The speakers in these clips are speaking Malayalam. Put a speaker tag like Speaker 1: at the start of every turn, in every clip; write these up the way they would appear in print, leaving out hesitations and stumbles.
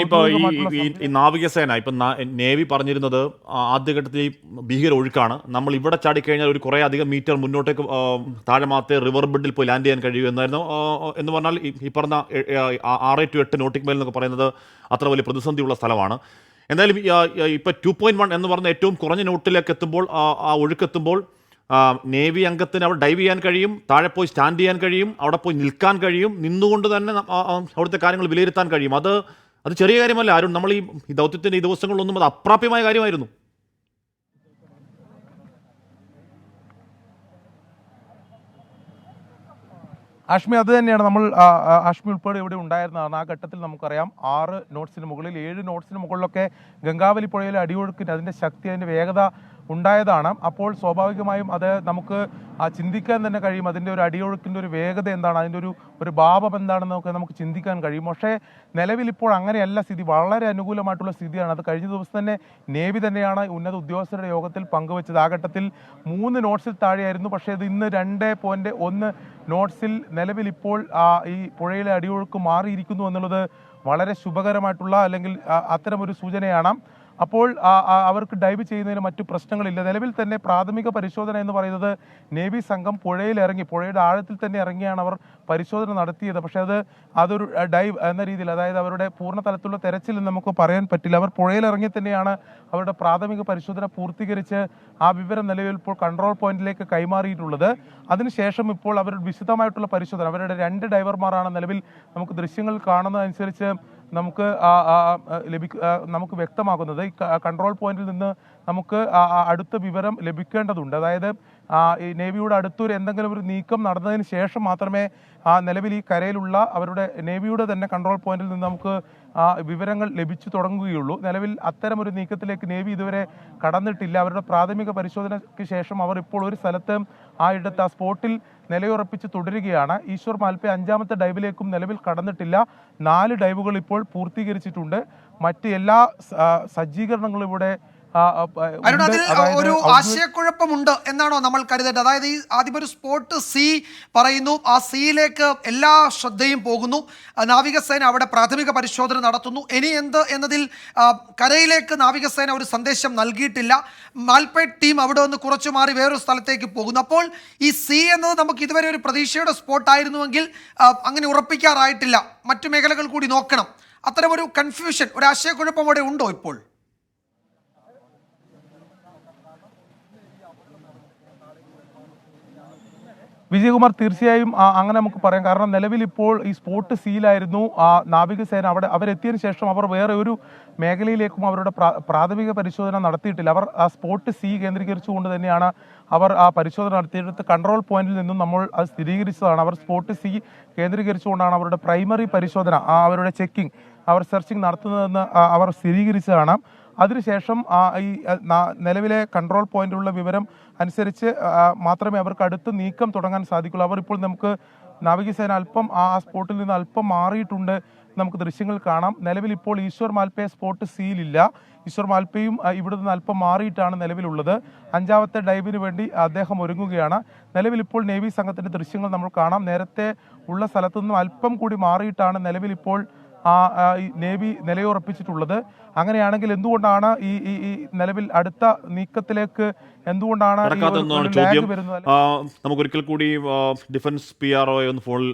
Speaker 1: ഇപ്പോൾ
Speaker 2: ഔദ്യോഗികമായിട്ടുള്ള
Speaker 1: ഈ നാവികസേന ഇപ്പം നേവി പറഞ്ഞിരുന്നത് ആദ്യഘട്ടത്തിൽ ഈ ഭീകര ഒഴുക്കാണ്, നമ്മൾ ഇവിടെ ചാടിക്കഴിഞ്ഞാൽ ഒരു കുറേ അധികം മീറ്റർ മുന്നോട്ടേക്ക് താഴെ മാത്രമേ റിവർ ബെഡിൽ പോയി ലാൻഡ് ചെയ്യാൻ കഴിയൂ എന്നായിരുന്നു. എന്ന് പറഞ്ഞാൽ ഈ പറഞ്ഞ 6 to 8 നോട്ടിക് മൈൽ എന്നൊക്കെ പറയുന്നത് അത്ര വലിയ പ്രതിസന്ധിയുള്ള സ്ഥലമാണ്. എന്തായാലും ഇപ്പോൾ 2.1 എന്ന് പറഞ്ഞ ഏറ്റവും കുറഞ്ഞ നോട്ടിലേക്ക് എത്തുമ്പോൾ, ആ ഒഴുക്കെത്തുമ്പോൾ നേവി അംഗത്തിന് അവിടെ ഡൈവ് ചെയ്യാൻ കഴിയും, താഴെ പോയി സ്റ്റാൻഡ് ചെയ്യാൻ കഴിയും, അവിടെ പോയി നിൽക്കാൻ കഴിയും, നിന്നുകൊണ്ട് തന്നെ അവിടുത്തെ കാര്യങ്ങൾ വിലയിരുത്താൻ കഴിയും. അത് ചെറിയ കാര്യമല്ല. ആരും നമ്മൾ ഈ ദൗത്യത്തിൻ്റെ ഈ ദിവസങ്ങളിലൊന്നും അത് അപ്രാപ്യമായ കാര്യമായിരുന്നു.
Speaker 2: ആഷ്മി അത് തന്നെയാണ് നമ്മൾ ആഷ്മി ഉൾപ്പെടെ ഇവിടെ ഉണ്ടായിരുന്നതാണ്. ആ ഘട്ടത്തിൽ നമുക്കറിയാം 6 നോട്ട്സിന് മുകളിൽ 7 നോട്ട്സിന് മുകളിലൊക്കെ ഗംഗാവലി പുഴയിലെ അടിയൊഴുക്കിന് അതിൻ്റെ ശക്തി, അതിൻ്റെ വേഗത ഉണ്ടായതാണ്. അപ്പോൾ സ്വാഭാവികമായും അത് നമുക്ക് ചിന്തിക്കാൻ തന്നെ കഴിയും. അതിൻ്റെ ഒരു അടിയൊഴുക്കിൻ്റെ ഒരു വേഗത എന്താണ്, അതിൻ്റെ ഒരു ഭാവം എന്താണെന്നൊക്കെ നമുക്ക് ചിന്തിക്കാൻ കഴിയും. പക്ഷേ നിലവിൽ ഇപ്പോൾ അങ്ങനെയല്ല സ്ഥിതി, വളരെ അനുകൂലമായിട്ടുള്ള സ്ഥിതിയാണ്. അത് കഴിഞ്ഞ ദിവസം തന്നെ നേവി തന്നെയാണ് ഉന്നത ഉദ്യോഗസ്ഥരുടെ യോഗത്തിൽ പങ്കുവച്ചത്. ആ ഘട്ടത്തിൽ 3 നോട്ട്സിൽ താഴെയായിരുന്നു. പക്ഷേ ഇത് ഇന്ന് 2.1 നോട്ട്സിൽ നിലവിൽ ഇപ്പോൾ ഈ പുഴയിലെ അടിയൊഴുക്ക് മാറിയിരിക്കുന്നു എന്നുള്ളത് വളരെ ശുഭകരമായിട്ടുള്ള, അല്ലെങ്കിൽ അത്തരമൊരു സൂചനയാണ്. അപ്പോൾ അവർക്ക് ഡൈവ് ചെയ്യുന്നതിന് മറ്റു പ്രശ്നങ്ങളില്ല. നിലവിൽ തന്നെ പ്രാഥമിക പരിശോധന എന്ന് പറയുന്നത് നേവി സംഘം പുഴയിലിറങ്ങി, പുഴയുടെ ആഴത്തിൽ തന്നെ ഇറങ്ങിയാണ് അവർ പരിശോധന നടത്തിയത്. പക്ഷേ അതൊരു ഡൈവ് എന്ന രീതിയിൽ, അതായത് അവരുടെ പൂർണ്ണ തലത്തിലുള്ള തെരച്ചിൽ നമുക്ക് പറയാൻ പറ്റില്ല. അവർ പുഴയിലിറങ്ങി തന്നെയാണ് അവരുടെ പ്രാഥമിക പരിശോധന പൂർത്തീകരിച്ച് ആ വിവരം നിലവിൽ ഇപ്പോൾ കൺട്രോൾ പോയിന്റിലേക്ക് കൈമാറിയിട്ടുള്ളത്. അതിനുശേഷം ഇപ്പോൾ അവർ വിശദമായിട്ടുള്ള പരിശോധന, അവരുടെ 2 ഡൈവർമാരാണ് നിലവിൽ നമുക്ക് ദൃശ്യങ്ങൾ കാണുന്നതനുസരിച്ച് നമുക്ക് വ്യക്തമാക്കുന്നത്. ഈ കൺട്രോൾ പോയിന്റിൽ നിന്ന് നമുക്ക് അടുത്ത വിവരം ലഭിക്കേണ്ടതുണ്ട്. അതായത് ഈ നേവിയുടെ അടുത്തൊരു എന്തെങ്കിലും ഒരു നീക്കം നടന്നതിന് ശേഷം മാത്രമേ നിലവിൽ ഈ കരയിലുള്ള അവരുടെ നേവിയുടെ തന്നെ കൺട്രോൾ പോയിന്റിൽ നിന്ന് നമുക്ക് വിവരങ്ങൾ ലഭിച്ചു തുടങ്ങുകയുള്ളൂ. നിലവിൽ അത്തരം ഒരു നീക്കത്തിലേക്ക് നേവി ഇതുവരെ കടന്നിട്ടില്ല. അവരുടെ പ്രാഥമിക പരിശോധനയ്ക്ക് ശേഷം അവർ ഇപ്പോൾ ഒരു സ്ഥലത്ത് ആ സ്പോട്ടിൽ നിലയുറപ്പിച്ച് തുടരുകയാണ്. ഈശ്വർ മാൽപ്പെ 5ാമത്തെ ഡൈവിലേക്കും നിലവിൽ കടന്നിട്ടില്ല. 4 ഡൈവുകൾ ഇപ്പോൾ പൂർത്തീകരിച്ചിട്ടുണ്ട്. മറ്റ് എല്ലാ സജ്ജീകരണങ്ങളും ഇവിടെ
Speaker 3: ഒരു ആശയക്കുഴപ്പമുണ്ട് എന്നാണോ നമ്മൾ കരുതേണ്ടത്? അതായത് ഈ ആദ്യം ഒരു സ്പോട്ട് സി പറയുന്നു, ആ സിയിലേക്ക് എല്ലാ ശ്രദ്ധയും പോകുന്നു, നാവികസേന അവിടെ പ്രാഥമിക പരിശോധന നടത്തുന്നു. ഇനി എന്ത് എന്നതിൽ കരയിലേക്ക് നാവികസേന ഒരു സന്ദേശം നൽകിയിട്ടില്ല. മാൽപ്പെ ടീം അവിടെ നിന്ന് കുറച്ചു മാറി വേറൊരു സ്ഥലത്തേക്ക് പോകുന്നു. അപ്പോൾ ഈ സി എന്നത് നമുക്ക് ഇതുവരെ ഒരു പ്രതീക്ഷയുടെ സ്പോട്ടായിരുന്നുവെങ്കിൽ അങ്ങനെ ഉറപ്പിക്കാറായിട്ടില്ല, മറ്റു മേഖലകൾ കൂടി നോക്കണം. അത്തരമൊരു കൺഫ്യൂഷൻ, ഒരു ആശയക്കുഴപ്പം അവിടെ ഉണ്ടോ ഇപ്പോൾ?
Speaker 2: വിജയകുമാർ, തീർച്ചയായും അങ്ങനെ നമുക്ക് പറയാം. കാരണം നിലവിൽ ഇപ്പോൾ ഈ സ്പോട്ട് സീലായിരുന്നു നാവികസേന. അവരെത്തിയതിനു ശേഷം അവർ വേറെ ഒരു മേഖലയിലേക്കും അവരുടെ പ്രാഥമിക പരിശോധന നടത്തിയിട്ടില്ല. അവർ ആ സ്പോട്ട് സി കേന്ദ്രീകരിച്ചുകൊണ്ട് തന്നെയാണ് അവർ ആ പരിശോധന നടത്തിയെടുത്ത് കൺട്രോൾ പോയിന്റിൽ നിന്നും നമ്മൾ അത് സ്ഥിരീകരിച്ചതാണ്. അവർ സ്പോട്ട് സി കേന്ദ്രീകരിച്ചുകൊണ്ടാണ് അവരുടെ പ്രൈമറി പരിശോധന, അവരുടെ ചെക്കിംഗ്, അവർ സെർച്ചിങ് നടത്തുന്നതെന്ന് അവർ സ്ഥിരീകരിച്ചതാണ്. അതിനുശേഷം ഈ നിലവിലെ കൺട്രോൾ പോയിന്റിലുള്ള വിവരം അനുസരിച്ച് മാത്രമേ അവർക്ക് അടുത്ത് നീക്കം തുടങ്ങാൻ സാധിക്കുള്ളൂ. അവർ ഇപ്പോൾ നമുക്ക് നാവികസേന അല്പം ആ സ്പോട്ടിൽ നിന്ന് അല്പം മാറിയിട്ടുണ്ട്, നമുക്ക് ദൃശ്യങ്ങൾ കാണാം. നിലവിൽ ഇപ്പോൾ ഈശ്വർ മാൽപ്പെ സ്പോട്ട് സിയിലില്ല. ഈശ്വർ മാൽപ്പയും ഇവിടെ നിന്ന് അല്പം മാറിയിട്ടാണ് നിലവിലുള്ളത്. 5ാമത്തെ ഡൈവിന് വേണ്ടി അദ്ദേഹം ഒരുങ്ങുകയാണ്. നിലവിൽ ഇപ്പോൾ നേവി സംഘത്തിന്റെ ദൃശ്യങ്ങൾ നമ്മൾ കാണാം. നേരത്തെ ഉള്ള സ്ഥലത്തു നിന്നും അല്പം കൂടി മാറിയിട്ടാണ് നിലവിൽ ഇപ്പോൾ നേവി നിലയുറപ്പിച്ചിട്ടുള്ളത്. അങ്ങനെയാണെങ്കിൽ എന്തുകൊണ്ടാണ് ഈ നിലവിൽ അടുത്ത നീക്കത്തിലേക്ക് എന്തുകൊണ്ടാണ്
Speaker 1: വരുന്നത്? നമുക്കൊരിക്കൽ കൂടി ഡിഫൻസ് PRO ഒന്ന് ഫോണിൽ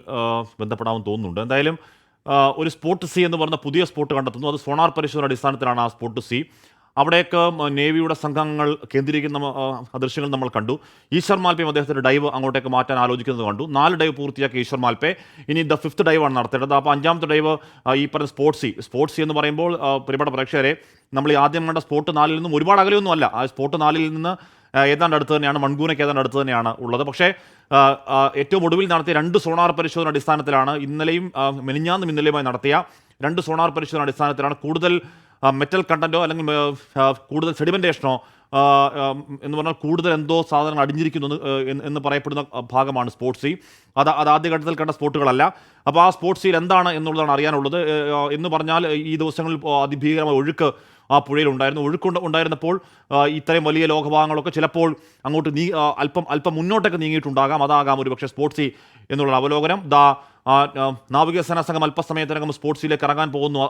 Speaker 1: ബന്ധപ്പെടാമെന്ന് തോന്നുന്നുണ്ട്. എന്തായാലും ഒരു സ്പോട്ട് സി എന്ന് പറഞ്ഞ പുതിയ സ്പോട്ട് കണ്ടെത്തുന്നു. അത് സോണാർ പരിശോധന അടിസ്ഥാനത്തിലാണ് ആ സ്പോട്ട് സി. അവിടേക്ക് നേവിയുടെ സംഘങ്ങൾ കേന്ദ്രീകരിക്കുന്ന ദൃശ്യങ്ങൾ നമ്മൾ കണ്ടു. ഈശ്വർ മാൽപ്പയും അദ്ദേഹത്തിൻ്റെ ഡൈവ് അങ്ങോട്ടേക്ക് മാറ്റാൻ ആലോചിക്കുന്നത് കണ്ടു. 4 ഡൈവ് പൂർത്തിയാക്കിയ ഈശ്വർ മാൽപ്പെ ഇനി 5th ഡൈവാണ് നടത്തേണ്ടത്. അപ്പോൾ 5ാമത്തെ ഡൈവ് ഈ പറഞ്ഞ സ്പോട്ട് സി എന്ന് പറയുമ്പോൾ പ്രിയപ്പെട്ട പ്രേക്ഷകരെ, നമ്മൾ ഈ ആദ്യം കണ്ട സ്പോട്ട് 4-ൽ നിന്നും ഒരുപാട് അകലെയൊന്നും അല്ല. ആ സ്പോട്ട് 4-ൽ നിന്ന് ഏതാണ്ട് അടുത്ത് തന്നെയാണ്, മൺകൂനയ്ക്ക് ഏതാണ്ട് അടുത്ത് തന്നെയാണ് ഉള്ളത്. പക്ഷേ ഏറ്റവും ഒടുവിൽ നടത്തിയ 2 സോണാർ പരിശോധന അടിസ്ഥാനത്തിലാണ്, ഇന്നലെയും മെനിഞ്ഞാന്നും ഇന്നലെയുമായി നടത്തിയ 2 സോണാർ പരിശോധന അടിസ്ഥാനത്തിലാണ് കൂടുതൽ മെറ്റൽ കണ്ടന്റോ അല്ലെങ്കിൽ കൂടുതൽ സെഡിമെന്റേഷനോ എന്ന് പറഞ്ഞാൽ കൂടുതൽ എന്തോ സാധനങ്ങൾ അടിഞ്ഞിരിക്കുന്നു എന്ന് പറയപ്പെടുന്ന ഭാഗമാണ് സ്പോട്ട് സി. അത് ആദ്യഘട്ടത്തിൽ കണ്ട സ്പോട്ടുകളല്ല. അപ്പോൾ ആ സ്പോട്ട് സിയിൽ എന്താണ് എന്നുള്ളതാണ് അറിയാനുള്ളത്. എന്ന് പറഞ്ഞാൽ ഈ ദിവസങ്ങളിൽ അതിഭീകരമായ ഒഴുക്ക് ആ പുഴയിൽ ഉണ്ടായിരുന്നു. ഉണ്ടായിരുന്നപ്പോൾ ഇത്രയും വലിയ ലോകഭാഗങ്ങളൊക്കെ ചിലപ്പോൾ അങ്ങോട്ട് അല്പം മുന്നോട്ടൊക്കെ നീങ്ങിയിട്ടുണ്ടാകാം. അതാകാം ഒരു പക്ഷേ സ്പോട്ട് സി എന്നുള്ള അവലോകനം. നാവികസേനാ സംഘം അല്പസമയത്തിനകം സ്പോർട്സിലേക്ക് ഇറങ്ങാൻ പോകുന്നു.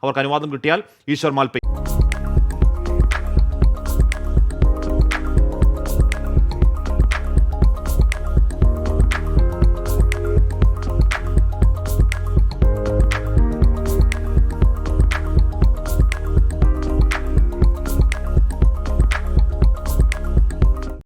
Speaker 1: അവർക്ക് അനുവാദം കിട്ടിയാൽ ഈശ്വർ മാൽപേ